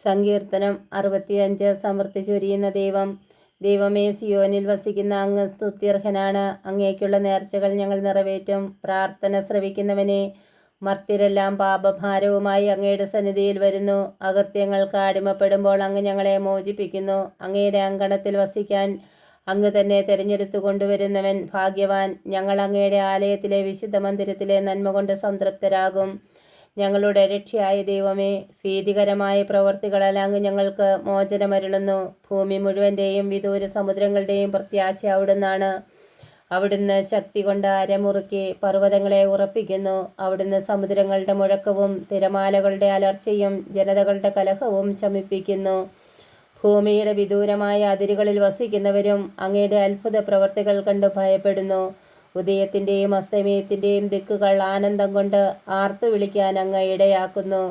സങ്കീർത്തനം 65. സമൃദ്ധി ചൊരിയുന്ന ദൈവം. ദൈവമേ, സിയോനിൽ വസിക്കുന്ന അങ്ങ് സ്തുത്യർഹനാണ്. അങ്ങേക്കുള്ള നേർച്ചകൾ ഞങ്ങൾ നിറവേറ്റും. പ്രാർത്ഥന ശ്രവിക്കുന്നവനെ, മർത്യരെല്ലാം പാപഭാരവുമായി അങ്ങയുടെ സന്നിധിയിൽ വരുന്നു. അകൃത്യങ്ങൾക്ക് അടിമപ്പെടുമ്പോൾ അങ്ങ് ഞങ്ങളെ മോചിപ്പിക്കുന്നു. അങ്ങയുടെ അങ്കണത്തിൽ വസിക്കാൻ അങ്ങ് തന്നെ തിരഞ്ഞെടുത്തു കൊണ്ടുവരുന്നവൻ ഭാഗ്യവാൻ. ഞങ്ങൾ അങ്ങയുടെ ആലയത്തിലെ വിശുദ്ധ മന്ദിരത്തിലെ നന്മ കൊണ്ട് സംതൃപ്തരാകും. ഞങ്ങളുടെ രക്ഷയായ ദൈവമേ, ഭീതികരമായ പ്രവർത്തികളാൽ അങ്ങ് ഞങ്ങൾക്ക് മോചനമരുളുന്നു. ഭൂമി മുഴുവൻ്റെയും വിദൂര സമുദ്രങ്ങളുടെയും പ്രത്യാശ അവിടുന്നാണ്. അവിടുന്ന് ശക്തി കൊണ്ട് അരമുറുക്കി പർവ്വതങ്ങളെ ഉറപ്പിക്കുന്നു. അവിടുന്ന് സമുദ്രങ്ങളുടെ മുഴക്കവും തിരമാലകളുടെ അലർച്ചയും ജനതകളുടെ കലഹവും ശമിപ്പിക്കുന്നു. ഭൂമിയുടെ വിദൂരമായ അതിരുകളിൽ വസിക്കുന്നവരും അങ്ങയുടെ അത്ഭുത പ്രവർത്തികൾ കണ്ട് ഭയപ്പെടുന്നു. ഉദയത്തിൻ്റെയും അസ്തമയത്തിൻ്റെയും ദിക്കുകൾ ആനന്ദം കൊണ്ട് ആർത്തു വിളിക്കാൻ അങ്ങ് ഇടയാക്കുന്നു.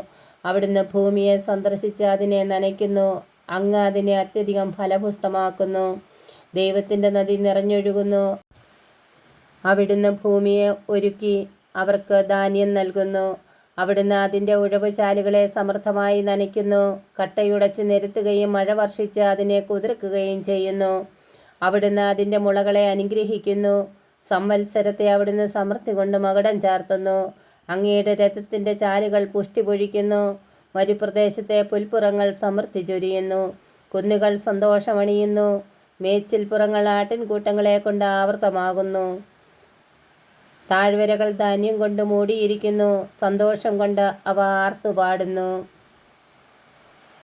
അവിടുന്ന് ഭൂമിയെ സന്ദർശിച്ച് അതിനെ നനയ്ക്കുന്നു. അങ്ങ് അതിനെ അത്യധികം ഫലപുഷ്ടമാക്കുന്നു. ദൈവത്തിൻ്റെ നദി നിറഞ്ഞൊഴുകുന്നു. അവിടുന്ന് ഭൂമിയെ ഒരുക്കി അവർക്ക് ധാന്യം നൽകുന്നു. അവിടുന്ന് അതിൻ്റെ ഉഴവുചാലുകളെ സമൃദ്ധമായി നനയ്ക്കുന്നു. കട്ടയുടച്ച് നിരത്തുകയും മഴ വർഷിച്ച് അതിനെ കുതിർക്കുകയും ചെയ്യുന്നു. അവിടുന്ന് അതിൻ്റെ മുളകളെ അനുഗ്രഹിക്കുന്നു. സംവത്സരത്തെ അവിടുന്ന് സമൃദ്ധി കൊണ്ട് മകുടം ചാർത്തുന്നു. അങ്ങയുടെ രഥത്തിൻ്റെ ചാലുകൾ പുഷ്ടി പൊഴിക്കുന്നു. മരുപ്രദേശത്തെ പുൽപ്പുറങ്ങൾ സമൃദ്ധി ചൊരിയുന്നു. കുന്നുകൾ സന്തോഷമണിയുന്നു. മേച്ചിൽപ്പുറങ്ങൾ ആട്ടിൻകൂട്ടങ്ങളെ കൊണ്ട് ആവൃതമാകുന്നു. താഴ്വരകൾ ധാന്യം കൊണ്ട് മൂടിയിരിക്കുന്നു. സന്തോഷം കൊണ്ട് അവ ആർത്തുപാടുന്നു.